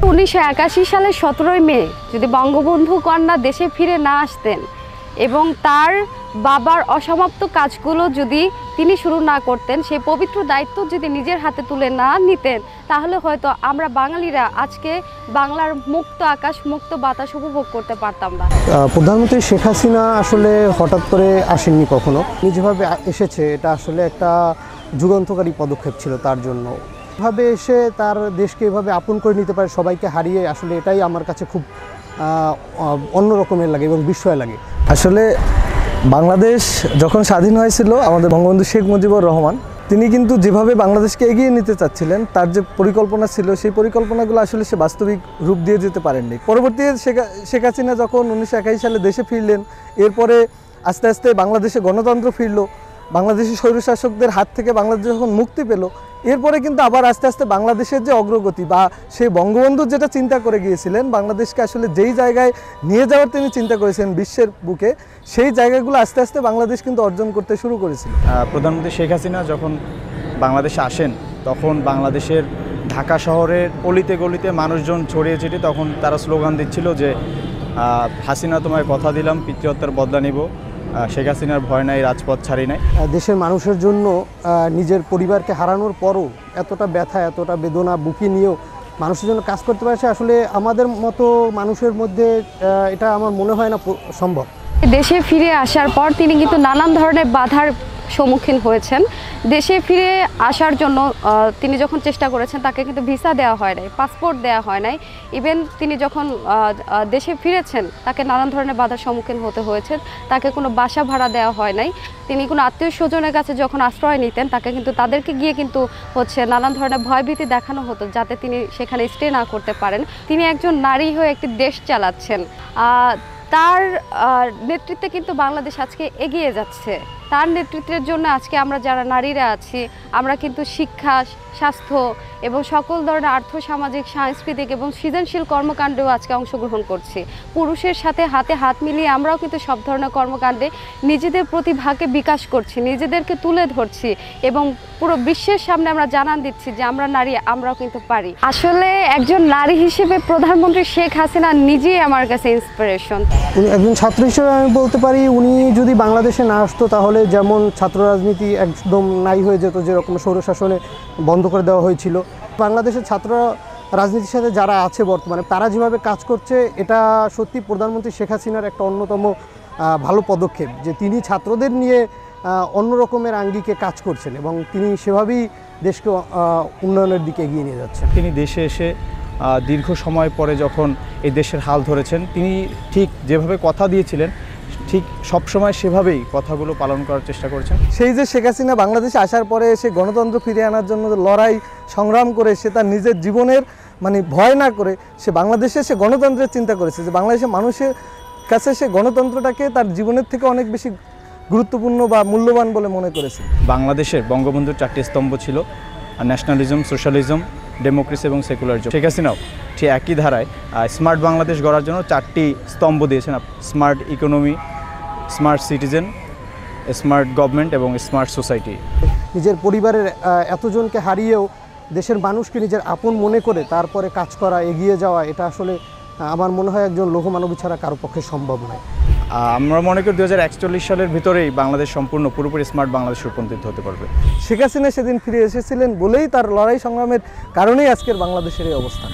1981 সালের 17 মে যদি বঙ্গবন্ধু কন্যা দেশে ফিরে না আসতেন এবং তার বাবার অসমাপ্ত কাজগুলো যদি তিনি শুরু না করতেন, সেই পবিত্র দায়িত্ব যদি নিজের হাতে তুলে না নিতেন, তাহলে হয়তো আমরা বাঙালিরা আজকে বাংলার মুক্ত আকাশ, মুক্ত বাতাস উপভোগ করতে পারতাম না। প্রধানমন্ত্রী শেখ হাসিনা আসলে হঠাৎ করে আসেননি কখনো। তিনি যেভাবে এসেছে এটা আসলে একটা যুগান্তকারী পদক্ষেপ ছিল তার জন্য। এভাবে এসে তার দেশকে এভাবে আপন করে নিতে পারে, সবাইকে হারিয়ে, আসলে এটাই আমার কাছে খুব অন্য রকমের লাগে এবং বিস্ময় লাগে। আসলে বাংলাদেশ যখন স্বাধীন হয়েছিল, আমাদের বঙ্গবন্ধু শেখ মুজিবুর রহমান তিনি কিন্তু যেভাবে বাংলাদেশকে এগিয়ে নিতে চাচ্ছিলেন, তার যে পরিকল্পনা ছিল সেই পরিকল্পনাগুলো আসলে সে বাস্তবিক রূপ দিয়ে যেতে পারেননি। পরবর্তীতে শেখ হাসিনা যখন 1981 সালে দেশে ফিরলেন, এরপরে আস্তে আস্তে বাংলাদেশে গণতন্ত্র ফিরল, বাংলাদেশের স্বৈরশাসকদের হাত থেকে বাংলাদেশ যখন মুক্তি পেল, এরপরে কিন্তু আবার আস্তে আস্তে বাংলাদেশের যে অগ্রগতি বা সেই বঙ্গবন্ধু যেটা চিন্তা করে গিয়েছিলেন, বাংলাদেশকে আসলে যেই জায়গায় নিয়ে যাওয়ার তিনি চিন্তা করেছেন বিশ্বের বুকে, সেই জায়গাগুলো আস্তে আস্তে বাংলাদেশ কিন্তু অর্জন করতে শুরু করেছিল। প্রধানমন্ত্রী শেখ হাসিনা যখন বাংলাদেশে আসেন, তখন বাংলাদেশের ঢাকা শহরের অলিতে গলিতে মানুষজন ছড়িয়ে ছিটিয়ে তখন তারা স্লোগান দিচ্ছিল যে হাসিনা তোমায় কথা দিলাম, পিতৃহত্যার বদলা নিব, শেখ হাসিনার ভয় নাই, রাজপথ ছাড়ি নাই। দেশের মানুষের জন্য নিজের পরিবারকে হারানোর পরও এতটা ব্যথা, এতটা বেদনা বুকে নিয়েও মানুষের জন্য কাজ করতে পারছে, আসলে আমাদের মতো মানুষের মধ্যে এটা আমার মনে হয় না সম্ভব। দেশে ফিরে আসার পর তিনি কিন্তু নানান ধরনের বাধার সম্মুখীন হয়েছেন। দেশে ফিরে আসার জন্য তিনি যখন চেষ্টা করেছেন, তাকে কিন্তু ভিসা দেওয়া হয় নাই, পাসপোর্ট দেওয়া হয় নাই। ইভেন তিনি যখন দেশে ফিরেছেন, তাকে নানান ধরনের বাধার সম্মুখীন হতে হয়েছে। তাকে কোনো বাসা ভাড়া দেওয়া হয় নাই। তিনি কোনো আত্মীয় স্বজনের কাছে যখন আশ্রয় নিতেন, তাকে কিন্তু তাদেরকে গিয়ে কিন্তু নানান ধরনের ভয়ভীতি দেখানো হতো, যাতে তিনি সেখানে স্টে না করতে পারেন। তিনি একজন নারী হয়ে একটি দেশ চালাচ্ছেন। তার নেতৃত্বে কিন্তু বাংলাদেশ আজকে এগিয়ে যাচ্ছে। তার নেতৃত্বের জন্য আজকে আমরা যারা নারীরা আছি, আমরা কিন্তু শিক্ষা, স্বাস্থ্য এবং সকল ধরনের আর্থসামাজিক, সাংস্কৃতিক এবং সৃজনশীল কর্মকাণ্ডেও আজকে অংশগ্রহণ করছি। পুরুষের সাথে হাতে হাত মিলিয়ে আমরাও কিন্তু সব ধরনের কর্মকাণ্ডে নিজেদের প্রতিভাকে বিকাশ করছি, নিজেদেরকে তুলে ধরছি এবং পুরো বিশ্বের সামনে আমরা জানান দিচ্ছি যে আমরা নারী, আমরাও কিন্তু পারি। আসলে একজন নারী হিসেবে প্রধানমন্ত্রী শেখ হাসিনা নিজেই আমার কাছে ইন্সপিরেশন। একজন ছাত্র হিসেবে আমি বলতে পারি, উনি যদি বাংলাদেশে না আসতো, তাহলে যেমন ছাত্র রাজনীতি একদম নাই হয়ে যেত, যেরকম স্বৈরশাসনে বন্ধ করে দেওয়া হয়েছিল। বাংলাদেশের ছাত্র রাজনীতির সাথে যারা আছে বর্তমানে, তারা যেভাবে কাজ করছে, এটা সত্যি প্রধানমন্ত্রী শেখ হাসিনার একটা অন্যতম ভালো পদক্ষেপ, যে তিনি ছাত্রদের নিয়ে অন্য রকমের আঙ্গিকে কাজ করছেন এবং তিনি সেভাবেই দেশকে উন্নয়নের দিকে এগিয়ে নিয়ে যাচ্ছেন। তিনি দেশে এসে দীর্ঘ সময় পরে যখন এই দেশের হাল ধরেছেন, তিনি ঠিক যেভাবে কথা দিয়েছিলেন, ঠিক সবসময় সেভাবেই কথাগুলো পালন করার চেষ্টা করেছেন। সেই যে শেখ হাসিনা বাংলাদেশে আসার পরে সে গণতন্ত্র ফিরিয়ে আনার জন্য লড়াই সংগ্রাম করে, সে তার নিজের জীবনের ভয় না করে সে বাংলাদেশে সে গণতন্ত্রের চিন্তা করেছে, যে বাংলাদেশের মানুষের কাছে সে গণতন্ত্রটাকে তার জীবনের থেকে অনেক বেশি গুরুত্বপূর্ণ বা মূল্যবান বলে মনে করেছে। বাংলাদেশের বঙ্গবন্ধুর 4টি স্তম্ভ ছিল, ন্যাশনালিজম, সোশ্যালিজম, ডেমোক্রেসি এবং সেকুলারিজম। শেখ হাসিনাও ঠিক একই ধারায় স্মার্ট বাংলাদেশ গড়ার জন্য 4টি স্তম্ভ দিয়েছেন: smart economy, smart citizen, smart government এবং স্মার্ট সোসাইটি। নিজের পরিবারের এতজনকে হারিয়েও দেশের মানুষকে নিজের আপন মনে করে তারপরে কাজ করা, এগিয়ে যাওয়া, এটা আসলে আমার মনে হয় একজন লৌহ মানবী ছাড়া কারো পক্ষে সম্ভব নয়। আমরা মনে করি 2041 সালের ভিতরেই বাংলাদেশ সম্পূর্ণ পুরোপুরি স্মার্ট বাংলাদেশ রূপান্তরিত হতে পারবে। শেখ হাসিনা সেদিন ফিরে এসেছিলেন বলেই, তার লড়াই সংগ্রামের কারণেই আজকের বাংলাদেশের এই অবস্থান।